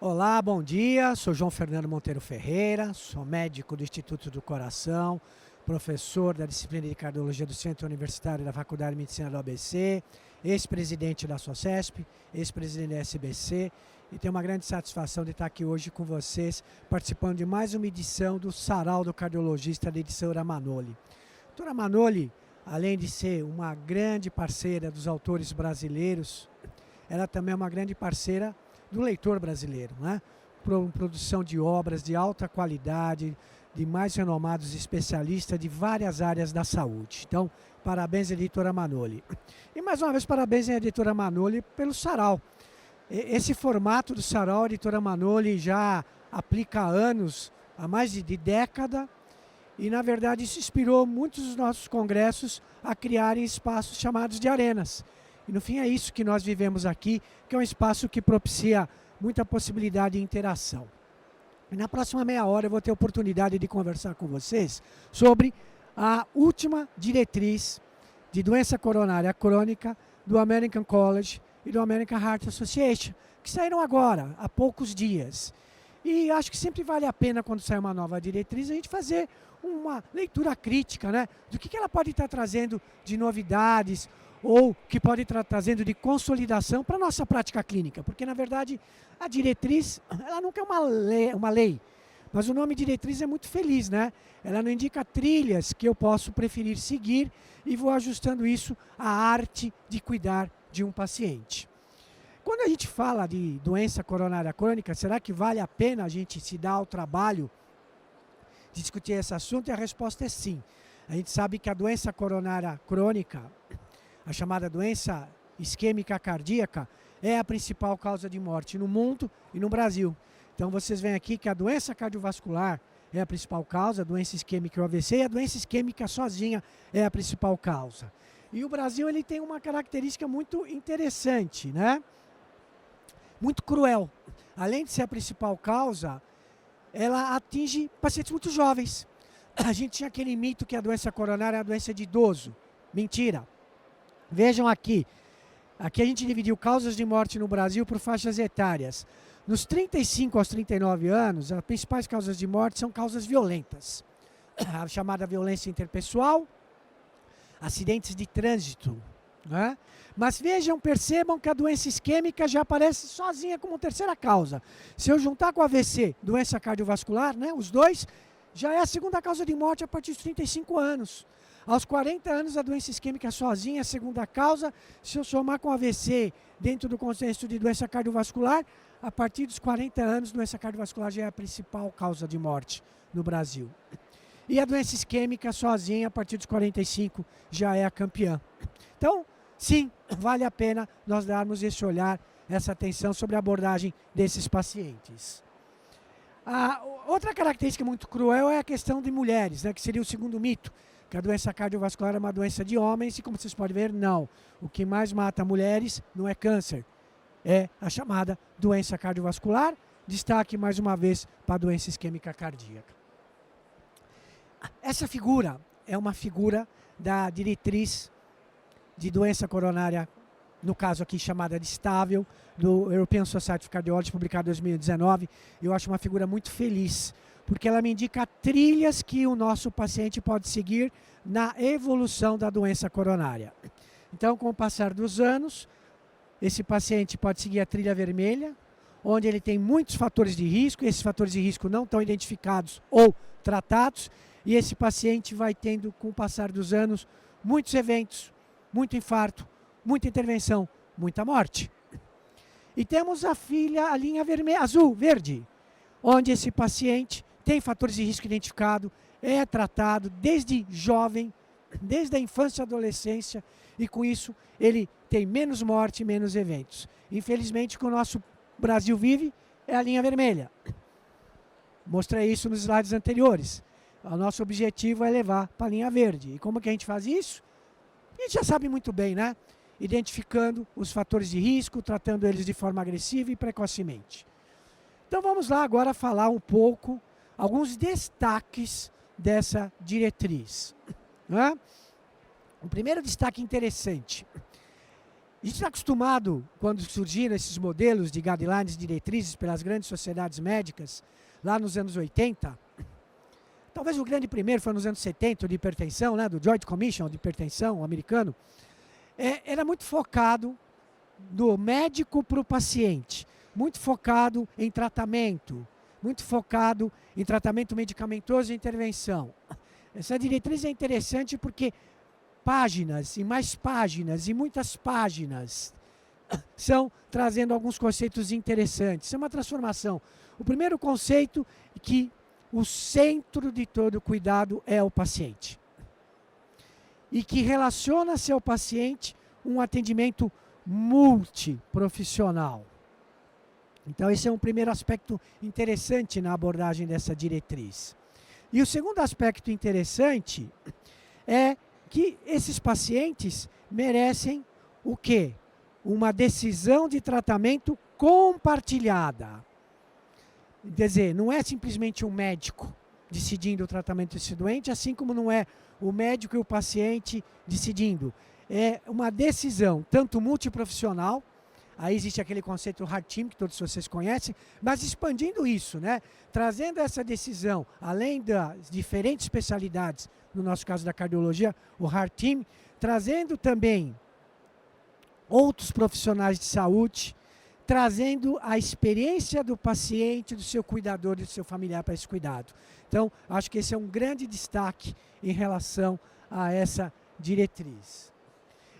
Olá, bom dia. Sou João Fernando Monteiro Ferreira, sou médico do Instituto do Coração, professor da disciplina de cardiologia do Centro Universitário da Faculdade de Medicina do ABC, ex-presidente da SOCESP, ex-presidente da SBC, e tenho uma grande satisfação de estar aqui hoje com vocês, participando de mais uma edição do Sarau do Cardiologista da editora Manoli. A doutora Manoli, além de ser uma grande parceira dos autores brasileiros, ela também é uma grande parceira do leitor brasileiro, né? Produção de obras de alta qualidade, de mais renomados especialistas de várias áreas da saúde. Então, parabéns, editora Manoli. E mais uma vez, parabéns à editora Manoli pelo Sarau. Esse formato do Sarau, a editora Manoli já aplica há anos, há mais de década, e na verdade isso inspirou muitos dos nossos congressos a criarem espaços chamados de arenas. E no fim é isso que nós vivemos aqui, que é um espaço que propicia muita possibilidade de interação. E na próxima meia hora eu vou ter a oportunidade de conversar com vocês sobre a última diretriz de doença coronária crônica do American College e do American Heart Association, que saíram agora, há poucos dias. E acho que sempre vale a pena, quando sai uma nova diretriz, a gente fazer uma leitura crítica, né, do que ela pode estar trazendo de novidades, ou que pode estar trazendo de consolidação para a nossa prática clínica. Porque, na verdade, a diretriz, ela nunca é uma lei, mas o nome diretriz é muito feliz, né? Ela não indica trilhas que eu posso preferir seguir e vou ajustando isso à arte de cuidar de um paciente. Quando a gente fala de doença coronária crônica, será que vale a pena a gente se dar ao trabalho de discutir esse assunto? E a resposta é sim. A gente sabe que a doença coronária crônica, a chamada doença isquêmica cardíaca, é a principal causa de morte no mundo e no Brasil. Então vocês veem aqui que a doença cardiovascular é a principal causa, a doença isquêmica e o AVC, e a doença isquêmica sozinha é a principal causa. E o Brasil ele tem uma característica muito interessante, né? Muito cruel. Além de ser a principal causa, ela atinge pacientes muito jovens. A gente tinha aquele mito que a doença coronária é a doença de idoso. Mentira. Vejam aqui. Aqui a gente dividiu causas de morte no Brasil por faixas etárias. Nos 35 aos 39 anos, as principais causas de morte são causas violentas. A chamada violência interpessoal, acidentes de trânsito, né? Mas vejam, percebam que a doença isquêmica já aparece sozinha como terceira causa. Se eu juntar com o AVC, doença cardiovascular, né, os dois, já é a segunda causa de morte a partir dos 35 anos. Aos 40 anos, a doença isquêmica sozinha é a segunda causa. Se eu somar com o AVC dentro do contexto de doença cardiovascular, a partir dos 40 anos, doença cardiovascular já é a principal causa de morte no Brasil. E a doença isquêmica sozinha, a partir dos 45, já é a campeã. Então, sim, vale a pena nós darmos esse olhar, essa atenção sobre a abordagem desses pacientes. A outra característica muito cruel é a questão de mulheres, né, que seria o segundo mito, que a doença cardiovascular é uma doença de homens, e como vocês podem ver, não. O que mais mata mulheres não é câncer, é a chamada doença cardiovascular. Destaque mais uma vez para a doença isquêmica cardíaca. Essa figura é uma figura da diretriz de doença coronária, no caso aqui chamada de estável, do European Society of Cardiology, publicado em 2019. Eu acho uma figura muito feliz, porque ela me indica trilhas que o nosso paciente pode seguir na evolução da doença coronária. Então, com o passar dos anos, esse paciente pode seguir a trilha vermelha, onde ele tem muitos fatores de risco, e esses fatores de risco não estão identificados ou tratados, e esse paciente vai tendo, com o passar dos anos, muitos eventos, muito infarto, muita intervenção, muita morte. E temos a linha vermelha, azul, verde, onde esse paciente tem fatores de risco identificado, é tratado desde jovem, desde a infância e adolescência, e com isso ele tem menos morte e menos eventos. Infelizmente, o que o nosso Brasil vive é a linha vermelha. Mostrei isso nos slides anteriores. O nosso objetivo é levar para a linha verde. E como que a gente faz isso? A gente já sabe muito bem, né? Identificando os fatores de risco, tratando eles de forma agressiva e precocemente. Então vamos lá agora falar um pouco, alguns destaques dessa diretriz, né? O primeiro destaque interessante A gente está acostumado, quando surgiram esses modelos de guidelines, diretrizes pelas grandes sociedades médicas, lá nos anos 80, talvez o grande primeiro foi nos anos 70, de hipertensão, né, do Joint Commission de hipertensão americano, era muito focado do médico para o paciente, muito focado em tratamento, muito focado em tratamento medicamentoso e intervenção. Essa diretriz é interessante porque páginas e mais páginas e muitas páginas são trazendo alguns conceitos interessantes. Isso é uma transformação. O primeiro conceito é que o centro de todo cuidado é o paciente. E que relaciona-se ao paciente um atendimento multiprofissional. Então, esse é um primeiro aspecto interessante na abordagem dessa diretriz. E o segundo aspecto interessante é que esses pacientes merecem o quê? Uma decisão de tratamento compartilhada. Quer dizer, não é simplesmente um médico decidindo o tratamento desse doente, assim como não é o médico e o paciente decidindo. É uma decisão tanto multiprofissional, aí existe aquele conceito Heart Team, que todos vocês conhecem, mas expandindo isso, né? Trazendo essa decisão, além das diferentes especialidades, no nosso caso da cardiologia, o Heart Team, trazendo também outros profissionais de saúde, trazendo a experiência do paciente, do seu cuidador e do seu familiar para esse cuidado. Então, acho que esse é um grande destaque em relação a essa diretriz.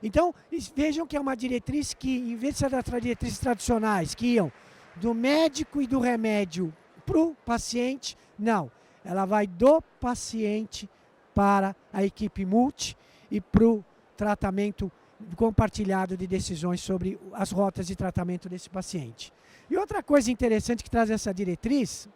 Então, vejam que é uma diretriz que, em vez de ser das diretrizes tradicionais, que iam do médico e do remédio para o paciente, não. Ela vai do paciente para a equipe multi e para o tratamento compartilhado de decisões sobre as rotas de tratamento desse paciente. E outra coisa interessante que traz essa diretriz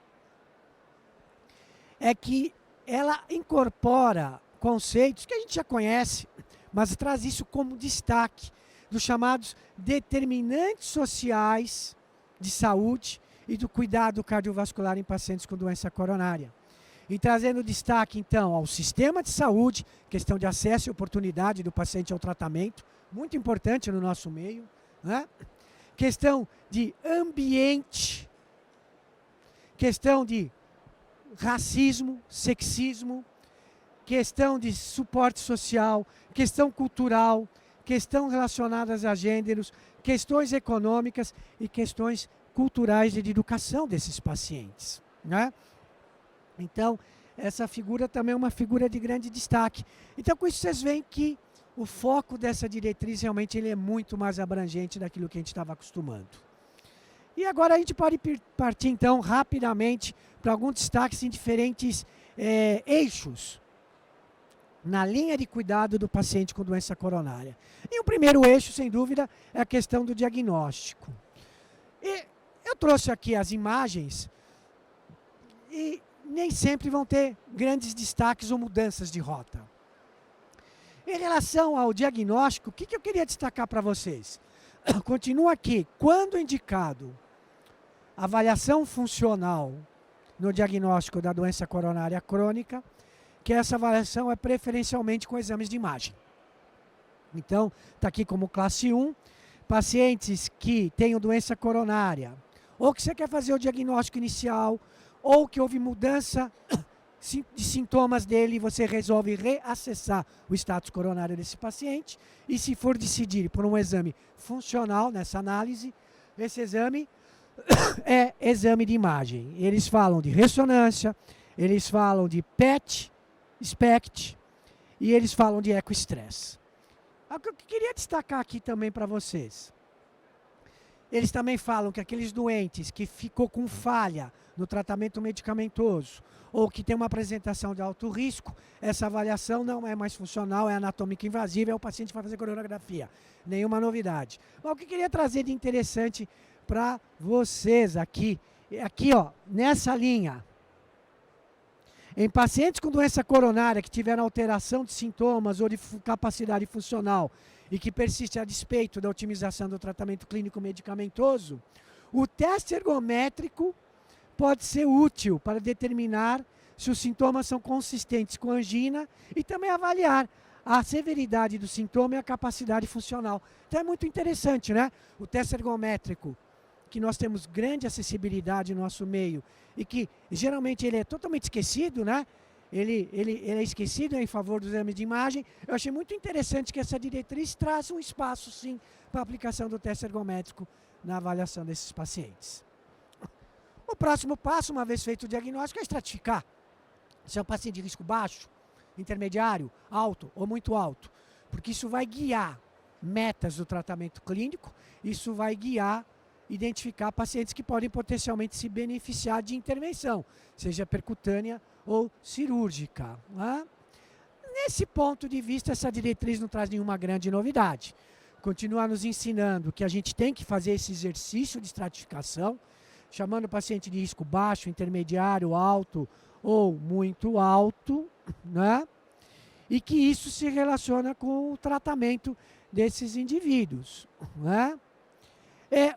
é que ela incorpora conceitos que a gente já conhece, mas traz isso como destaque dos chamados determinantes sociais de saúde e do cuidado cardiovascular em pacientes com doença coronária. E trazendo destaque, então, ao sistema de saúde, questão de acesso e oportunidade do paciente ao tratamento, muito importante no nosso meio, né? Questão de ambiente, questão de racismo, sexismo, questão de suporte social, questão cultural, questão relacionadas a gêneros, questões econômicas e questões culturais e de educação desses pacientes, né? Então, essa figura também é uma figura de grande destaque. Então, com isso vocês veem que o foco dessa diretriz realmente ele é muito mais abrangente daquilo que a gente estava acostumando. E agora a gente pode partir, então, rapidamente para alguns destaques em diferentes eixos na linha de cuidado do paciente com doença coronária. E o primeiro eixo, sem dúvida, é a questão do diagnóstico. E eu trouxe aqui as imagens e nem sempre vão ter grandes destaques ou mudanças de rota. Em relação ao diagnóstico, o que eu queria destacar para vocês? Continua aqui, quando indicado avaliação funcional no diagnóstico da doença coronária crônica, que essa avaliação é preferencialmente com exames de imagem. Então, está aqui como classe 1, pacientes que tenham doença coronária, ou que você quer fazer o diagnóstico inicial, ou que houve mudança de sintomas dele e você resolve reacessar o status coronário desse paciente. E se for decidir por um exame funcional nessa análise, esse exame é exame de imagem. Eles falam de ressonância, eles falam de PET, SPECT e eles falam de ecostress. O que eu queria destacar aqui também para vocês. Eles também falam que aqueles doentes que ficou com falha no tratamento medicamentoso ou que tem uma apresentação de alto risco, essa avaliação não é mais funcional, é anatômica invasiva, é o paciente que vai fazer coronografia. Nenhuma novidade. Mas o que eu queria trazer de interessante para vocês aqui, ó, nessa linha, em pacientes com doença coronária que tiveram alteração de sintomas ou de capacidade funcional e que persiste a despeito da otimização do tratamento clínico medicamentoso, o teste ergométrico pode ser útil para determinar se os sintomas são consistentes com angina e também avaliar a severidade do sintoma e a capacidade funcional. Então é muito interessante, né? O teste ergométrico, que nós temos grande acessibilidade no nosso meio e que geralmente ele é totalmente esquecido, né? Ele é esquecido em favor do exame de imagem. Eu achei muito interessante que essa diretriz traz um espaço, sim, para a aplicação do teste ergométrico na avaliação desses pacientes. O próximo passo, uma vez feito o diagnóstico, é estratificar. Se é um paciente de risco baixo, intermediário, alto ou muito alto, porque isso vai guiar metas do tratamento clínico, isso vai guiar, identificar pacientes que podem potencialmente se beneficiar de intervenção, seja percutânea ou cirúrgica. Né? Nesse ponto de vista, essa diretriz não traz nenhuma grande novidade. Continua nos ensinando que a gente tem que fazer esse exercício de estratificação, chamando o paciente de risco baixo, intermediário, alto ou muito alto, né? E que isso se relaciona com o tratamento desses indivíduos. Né?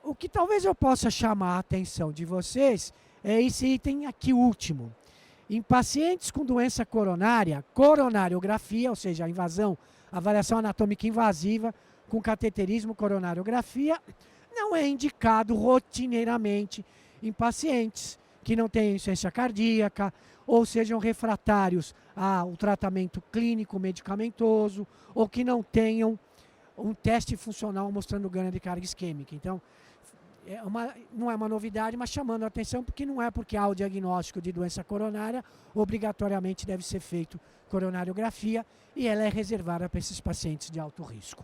O que talvez eu possa chamar a atenção de vocês é esse item aqui último. Em pacientes com doença coronária, coronariografia, ou seja, a invasão, avaliação anatômica invasiva com cateterismo, coronariografia, não é indicado rotineiramente em pacientes que não têm insuficiência cardíaca ou sejam refratários ao tratamento clínico medicamentoso ou que não tenham um teste funcional mostrando ganho de carga isquêmica. Então, não é uma novidade, mas chamando a atenção porque não é porque há o diagnóstico de doença coronária, obrigatoriamente deve ser feito coronariografia e ela é reservada para esses pacientes de alto risco.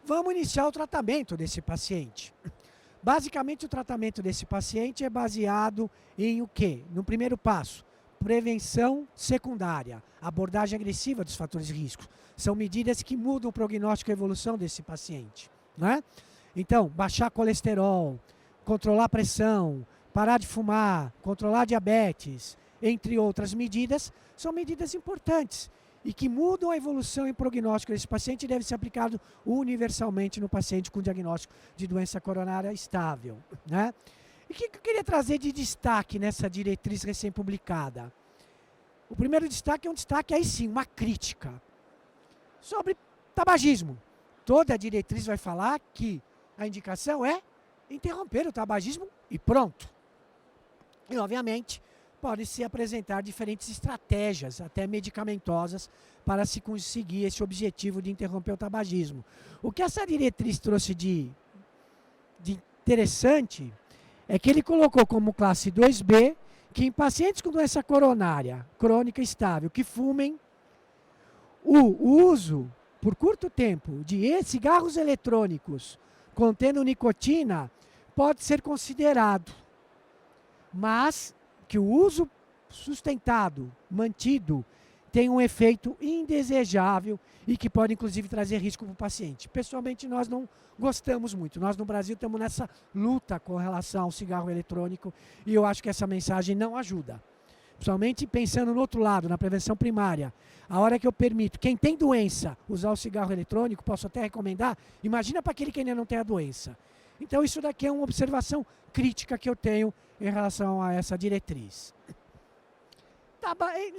Vamos iniciar o tratamento desse paciente. Basicamente, o tratamento desse paciente é baseado em o quê? No primeiro passo, prevenção secundária, abordagem agressiva dos fatores de risco. São medidas que mudam o prognóstico e a evolução desse paciente. Né? Então, baixar colesterol, controlar a pressão, parar de fumar, controlar diabetes, entre outras medidas, são medidas importantes e que mudam a evolução e prognóstico desse paciente e deve ser aplicado universalmente no paciente com diagnóstico de doença coronária estável. Né? E o que eu queria trazer de destaque nessa diretriz recém-publicada? O primeiro destaque é um destaque, aí sim, uma crítica sobre tabagismo. Toda a diretriz vai falar que a indicação é interromper o tabagismo e pronto. E, obviamente, pode-se apresentar diferentes estratégias, até medicamentosas, para se conseguir esse objetivo de interromper o tabagismo. O que essa diretriz trouxe de interessante é que ele colocou como classe 2B que em pacientes com doença coronária crônica estável que fumem, o uso por curto tempo de cigarros eletrônicos contendo nicotina pode ser considerado, mas que o uso sustentado, mantido, tem um efeito indesejável e que pode inclusive trazer risco para o paciente. Pessoalmente nós não gostamos muito, nós no Brasil estamos nessa luta com relação ao cigarro eletrônico e eu acho que essa mensagem não ajuda. Principalmente pensando no outro lado, na prevenção primária. A hora que eu permito, quem tem doença, usar o cigarro eletrônico, posso até recomendar, imagina para aquele que ainda não tem a doença. Então isso daqui é uma observação crítica que eu tenho em relação a essa diretriz.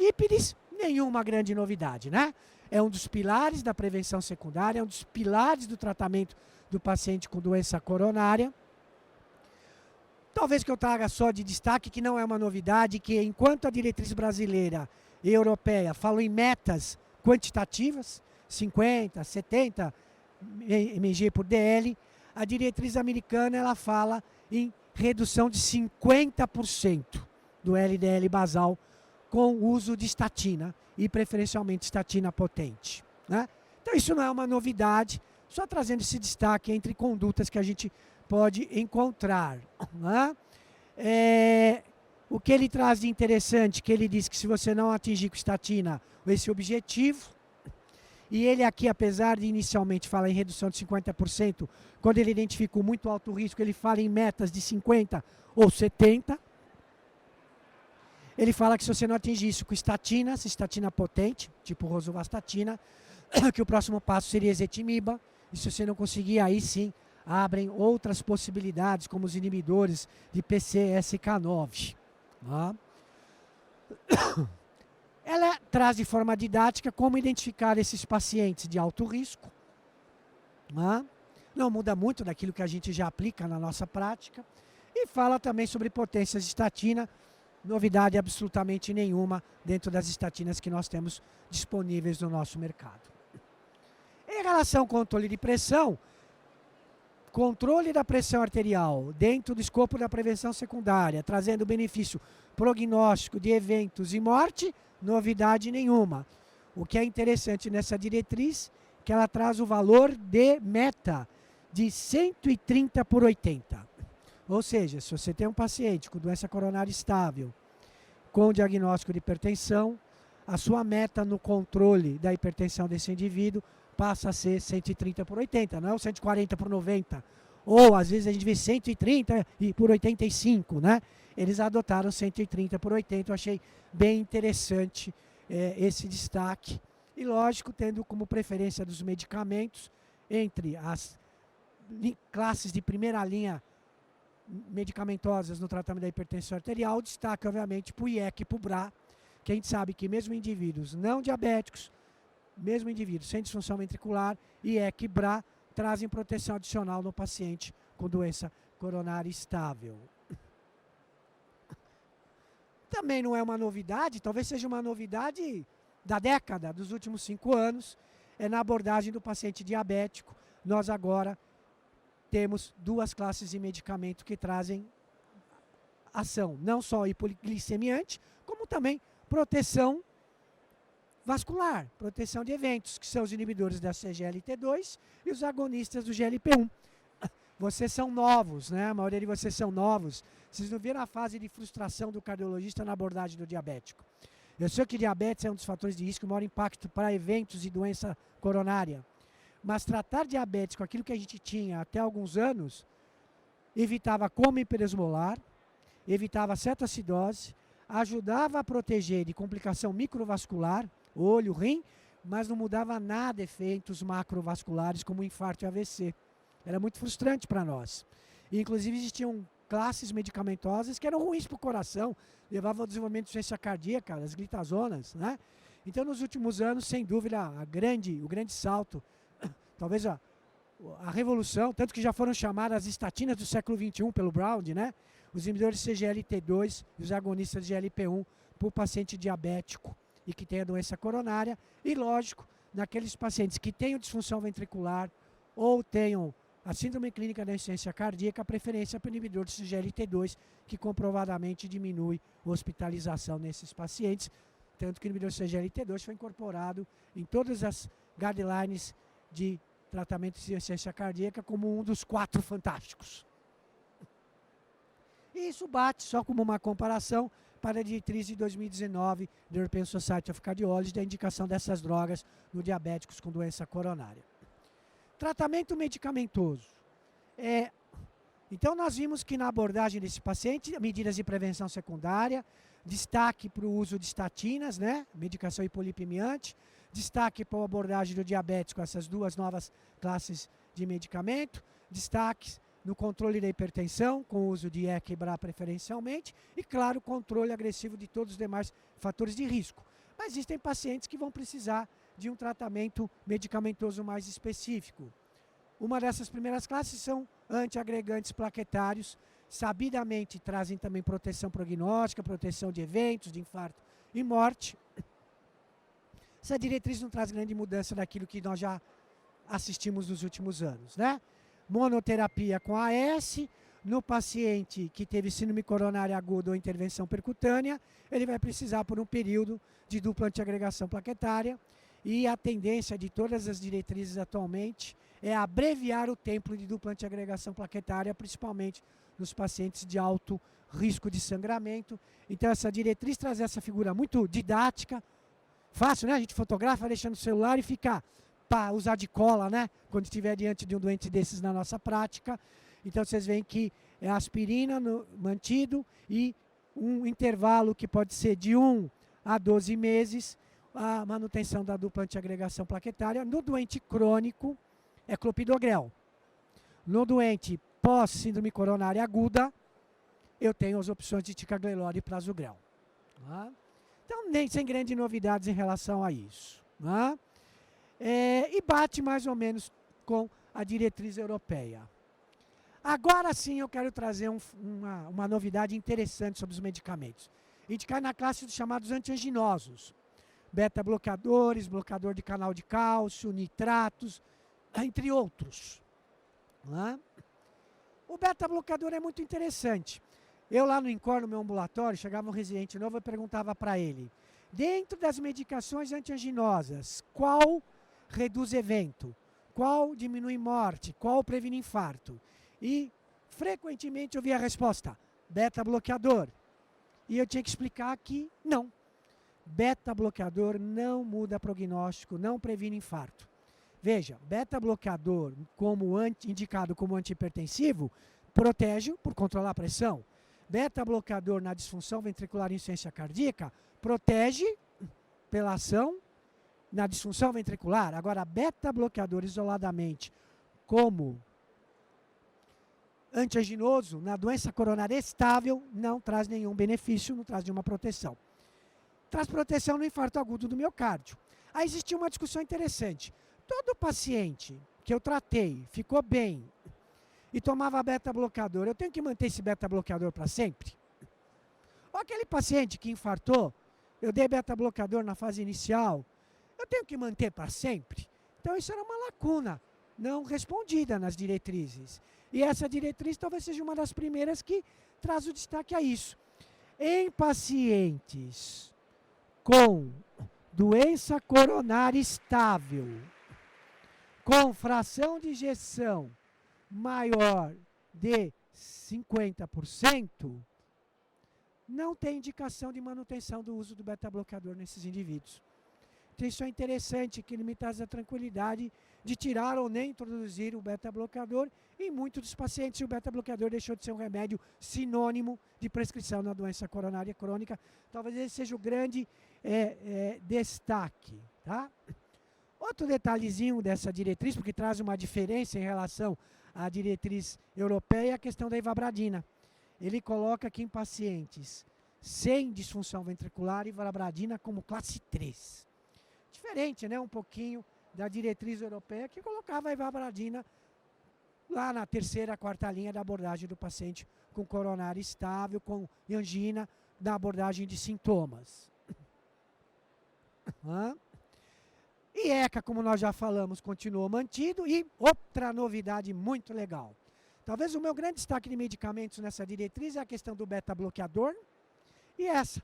Lípides, nenhuma grande novidade, né? É um dos pilares da prevenção secundária, é um dos pilares do tratamento do paciente com doença coronária. Talvez que eu traga só de destaque, que não é uma novidade, que enquanto a diretriz brasileira e europeia falam em metas quantitativas, 50, 70 mg por DL, a diretriz americana ela fala em redução de 50% do LDL basal com o uso de estatina e preferencialmente estatina potente. Né? Então isso não é uma novidade, só trazendo esse destaque entre condutas que a gente pode encontrar. Né? O que ele traz de interessante, que ele diz que se você não atingir com estatina esse objetivo, e ele aqui, apesar de inicialmente falar em redução de 50%, quando ele identifica o muito alto risco, ele fala em metas de 50 ou 70. Ele fala que se você não atingir isso com estatina, estatina potente, tipo rosuvastatina, que o próximo passo seria ezetimiba, e se você não conseguir, aí sim, abrem outras possibilidades, como os inibidores de PCSK9. Tá? Ela traz de forma didática como identificar esses pacientes de alto risco. Não muda muito daquilo que a gente já aplica na nossa prática. E fala também sobre potências de estatina, novidade absolutamente nenhuma dentro das estatinas que nós temos disponíveis no nosso mercado. Em relação ao controle de pressão, controle da pressão arterial dentro do escopo da prevenção secundária, trazendo benefício prognóstico de eventos e morte, novidade nenhuma. O que é interessante nessa diretriz é que ela traz o valor de meta de 130/80. Ou seja, se você tem um paciente com doença coronária estável, com diagnóstico de hipertensão, a sua meta no controle da hipertensão desse indivíduo passa a ser 130/80, não é o 140/90. Ou, às vezes, a gente vê 130/85, né? Eles adotaram 130/80, eu achei bem interessante esse destaque. E, lógico, tendo como preferência dos medicamentos, entre as classes de primeira linha medicamentosas no tratamento da hipertensão arterial, destaque, obviamente, para o IEC e para o BRA, que a gente sabe que mesmo indivíduos não diabéticos, mesmo indivíduos sem disfunção ventricular, IEC e BRA trazem proteção adicional no paciente com doença coronária estável. Também não é uma novidade, talvez seja uma novidade da década, dos últimos 5 anos, na abordagem do paciente diabético. Nós agora temos 2 classes de medicamento que trazem ação, não só hipoglicemiante, como também proteção vascular, proteção de eventos, que são os inibidores da CGLT2 e os agonistas do GLP-1. Vocês são novos, né? A maioria de vocês são novos. Vocês não viram a fase de frustração do cardiologista na abordagem do diabético. Eu sei que diabetes é um dos fatores de risco, maior impacto para eventos e doença coronária. Mas tratar diabetes com aquilo que a gente tinha até alguns anos, evitava coma hiperesmolar, evitava cetoacidose, ajudava a proteger de complicação microvascular, olho, rim, mas não mudava nada efeitos macrovasculares como infarto e AVC. Era muito frustrante para nós. E, inclusive, existiam classes medicamentosas que eram ruins para o coração, levavam ao desenvolvimento de insuficiência cardíaca, as glitazonas, né? Então, nos últimos anos, sem dúvida, o grande salto, talvez a revolução, tanto que já foram chamadas as estatinas do século XXI pelo Brown, né? Os inibidores CGLT2 e os agonistas de GLP-1 para o paciente diabético e que tenha doença coronária. E, lógico, naqueles pacientes que tenham disfunção ventricular ou tenham a síndrome clínica da insuficiência cardíaca, a preferência para o inibidor de CGLT2, que comprovadamente diminui a hospitalização nesses pacientes. Tanto que o inibidor de CGLT2 foi incorporado em todas as guidelines de tratamento de insuficiência cardíaca como um dos 4 fantásticos. E isso bate, só como uma comparação, para a diretriz de 2019 da European Society of Cardiology, da indicação dessas drogas no diabéticos com doença coronária. Tratamento medicamentoso. Então, nós vimos que na abordagem desse paciente, medidas de prevenção secundária, destaque para o uso de estatinas, né? Medicação hipolipemiante, destaque para a abordagem do diabetes com essas 2 novas classes de medicamento, destaques no controle da hipertensão, com o uso de IEC e BRA preferencialmente, e, claro, controle agressivo de todos os demais fatores de risco. Mas existem pacientes que vão precisar de um tratamento medicamentoso mais específico. Uma dessas primeiras classes são antiagregantes plaquetários, sabidamente trazem também proteção prognóstica, proteção de eventos, de infarto e morte. Essa diretriz não traz grande mudança daquilo que nós já assistimos nos últimos anos, né? Monoterapia com AS, no paciente que teve síndrome coronária aguda ou intervenção percutânea, ele vai precisar por um período de dupla antiagregação plaquetária, e a tendência de todas as diretrizes atualmente é abreviar o tempo de dupla antiagregação plaquetária, principalmente nos pacientes de alto risco de sangramento. Então, essa diretriz traz essa figura muito didática, fácil, né? A gente fotografa, deixa no celular e fica para usar de cola, né? Quando estiver diante de um doente desses na nossa prática. Então, vocês veem que é aspirina mantido e um intervalo que pode ser de 1 a 12 meses, a manutenção da dupla antiagregação plaquetária. No doente crônico, é clopidogrel. No doente pós-síndrome coronária aguda, eu tenho as opções de ticagrelor e prasugrel. Tá? Então, nem sem grandes novidades em relação a isso. Né? E bate mais ou menos com a diretriz europeia. Agora sim eu quero trazer uma novidade interessante sobre os medicamentos. A gente cai na classe dos chamados antianginosos. Beta-bloqueadores, bloqueador de canal de cálcio, nitratos, entre outros. Né? O beta-bloqueador é muito interessante. Eu lá no INCOR, no meu ambulatório, chegava um residente novo e perguntava para ele, dentro das medicações antianginosas, qual reduz evento? Qual diminui morte? Qual previne infarto? E frequentemente eu via a resposta, beta-bloqueador. E eu tinha que explicar que não. Beta-bloqueador não muda prognóstico, não previne infarto. Veja, beta-bloqueador indicado como antihipertensivo, protege por controlar a pressão. Beta-bloqueador na disfunção ventricular e insuficiência cardíaca, protege pela ação na disfunção ventricular. Agora, beta-bloqueador isoladamente como antianginoso na doença coronária estável não traz nenhum benefício, não traz nenhuma proteção. Traz proteção no infarto agudo do miocárdio. Aí existiu uma discussão interessante. Todo paciente que eu tratei, ficou bem e tomava beta-bloqueador, eu tenho que manter esse beta-bloqueador para sempre? Ou aquele paciente que infartou, eu dei beta-bloqueador na fase inicial, eu tenho que manter para sempre? Então isso era uma lacuna não respondida nas diretrizes. E essa diretriz talvez seja uma das primeiras que traz o destaque a isso. Em pacientes com doença coronária estável, com fração de ejeção maior de 50%, não tem indicação de manutenção do uso do beta-bloqueador nesses indivíduos. Então isso é interessante, que ele me traz a tranquilidade de tirar ou nem introduzir o beta-bloqueador. Em muitos dos pacientes, o beta-bloqueador deixou de ser um remédio sinônimo de prescrição na doença coronária crônica. Talvez esse seja o grande destaque. Tá? Outro detalhezinho dessa diretriz, porque traz uma diferença em relação à diretriz europeia, é a questão da ivabradina. Ele coloca aqui em pacientes sem disfunção ventricular, ivabradina como classe 3. Diferente, né, um pouquinho da diretriz europeia, que colocava a ivabradina lá na terceira, quarta linha da abordagem do paciente com coronária estável, com angina, da abordagem de sintomas. E ECA, como nós já falamos, continuou mantido. E outra novidade muito legal. Talvez o meu grande destaque de medicamentos nessa diretriz é a questão do beta-bloqueador. E essa,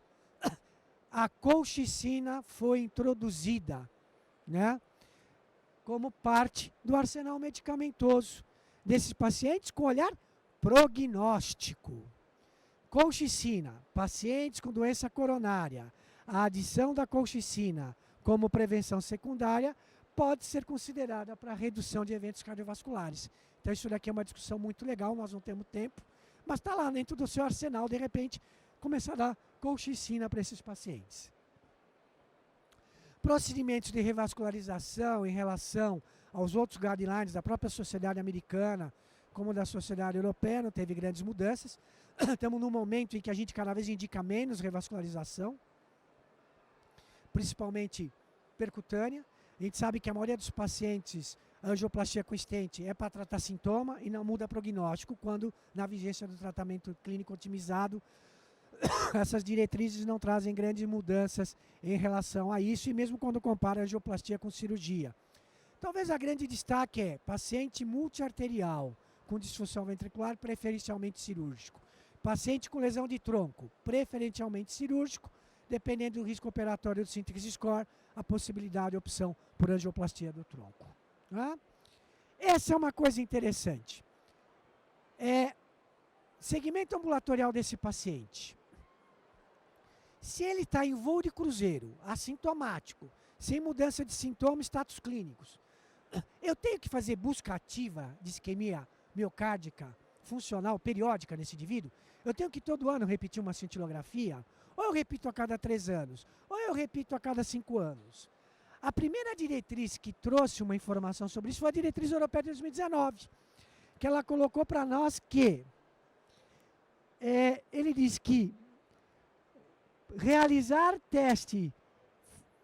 a colchicina foi introduzida, né, como parte do arsenal medicamentoso desses pacientes com olhar prognóstico. Colchicina, pacientes com doença coronária, a adição da colchicina como prevenção secundária pode ser considerada para redução de eventos cardiovasculares. Então isso daqui é uma discussão muito legal, nós não temos tempo, mas está lá dentro do seu arsenal, de repente, começar a dar colchicina para esses pacientes. Procedimentos de revascularização em relação aos outros guidelines da própria sociedade americana, como da sociedade europeia, não teve grandes mudanças. Estamos num momento em que a gente cada vez indica menos revascularização, principalmente percutânea. A gente sabe que a maioria dos pacientes, a angioplastia com stent é para tratar sintoma e não muda prognóstico, quando na vigência do tratamento clínico otimizado, essas diretrizes não trazem grandes mudanças em relação a isso, e mesmo quando compara a angioplastia com cirurgia. Talvez a grande destaque é paciente multiarterial com disfunção ventricular, preferencialmente cirúrgico. Paciente com lesão de tronco, preferencialmente cirúrgico, dependendo do risco operatório do Synthesis Score, a possibilidade de opção por angioplastia do tronco. Tá? Essa é uma coisa interessante. Segmento ambulatorial desse paciente. Se ele está em voo de cruzeiro, assintomático, sem mudança de sintomas, status clínicos, eu tenho que fazer busca ativa de isquemia miocárdica funcional periódica nesse indivíduo? Eu tenho que todo ano repetir uma cintilografia? Ou eu repito a cada 3 anos? Ou eu repito a cada 5 anos? A primeira diretriz que trouxe uma informação sobre isso foi a diretriz europeia de 2019, que ela colocou para nós que ele diz que realizar teste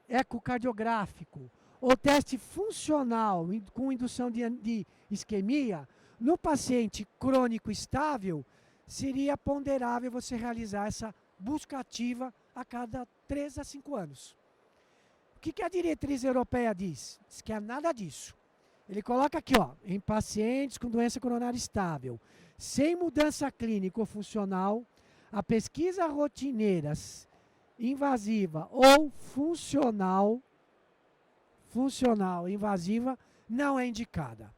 ecocardiográfico ou teste funcional com indução de isquemia, no paciente crônico estável, seria ponderável você realizar essa busca ativa a cada 3 a 5 anos. O que a diretriz europeia diz? Diz que é nada disso. Ele coloca aqui, ó, em pacientes com doença coronária estável, sem mudança clínica ou funcional, a pesquisa rotineira, invasiva ou funcional invasiva não é indicada.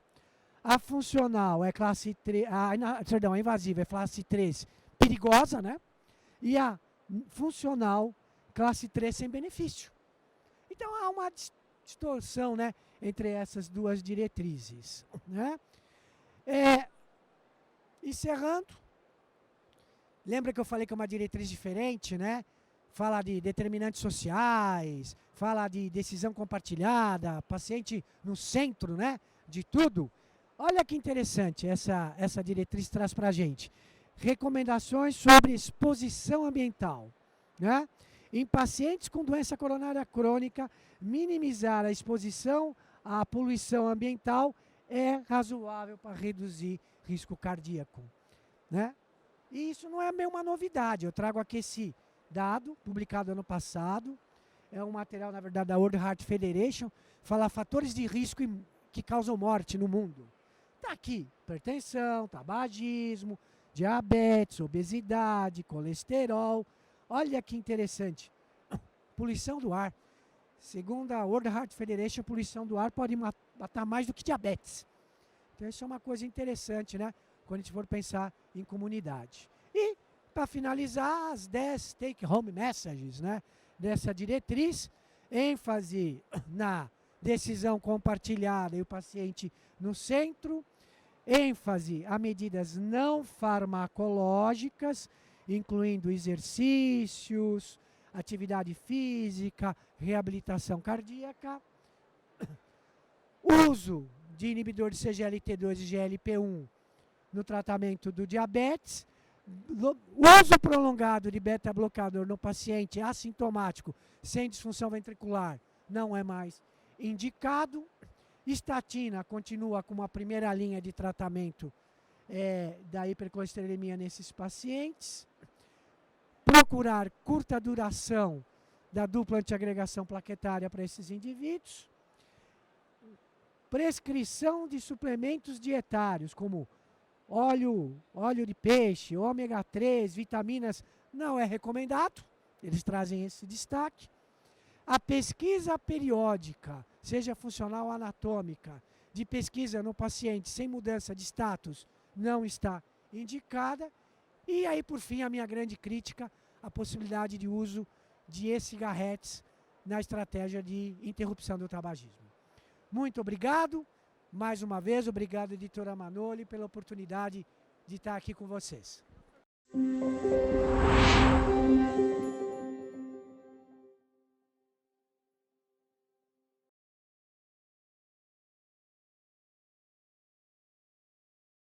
A funcional é classe 3, a invasiva é classe 3, perigosa, né? E a funcional, classe 3, sem benefício. Então há uma distorção, né, entre essas duas diretrizes, né? Encerrando, lembra que eu falei que é uma diretriz diferente, né? Fala de determinantes sociais, fala de decisão compartilhada, paciente no centro, né, de tudo. Olha que interessante essa diretriz traz para a gente. Recomendações sobre exposição ambiental, né? Em pacientes com doença coronária crônica, minimizar a exposição à poluição ambiental é razoável para reduzir risco cardíaco, né? E isso não é meio uma novidade. Eu trago aqui esse dado, publicado ano passado. É um material, na verdade, da World Heart Federation. Fala fatores de risco que causam morte no mundo. Está aqui, hipertensão, tabagismo, diabetes, obesidade, colesterol. Olha que interessante. Poluição do ar. Segundo a World Heart Federation, a poluição do ar pode matar mais do que diabetes. Então isso é uma coisa interessante, né? Quando a gente for pensar em comunidade. E, para finalizar, as 10 take-home messages, né, dessa diretriz, ênfase na decisão compartilhada e o paciente no centro, ênfase a medidas não farmacológicas, incluindo exercícios, atividade física, reabilitação cardíaca, uso de inibidor de CGLT2 e GLP-1 no tratamento do diabetes, uso prolongado de beta-bloqueador no paciente assintomático sem disfunção ventricular não é mais indicado. Estatina continua como a primeira linha de tratamento da hipercolesterolemia nesses pacientes. Procurar curta duração da dupla antiagregação plaquetária para esses indivíduos. Prescrição de suplementos dietários, como óleo de peixe, ômega 3, vitaminas, não é recomendado. Eles trazem esse destaque. A pesquisa periódica, seja funcional ou anatômica, de pesquisa no paciente sem mudança de status, não está indicada. E aí, por fim, a minha grande crítica, a possibilidade de uso de e-cigarretes na estratégia de interrupção do tabagismo. Muito obrigado. Mais uma vez, obrigado, editora Manoli, pela oportunidade de estar aqui com vocês.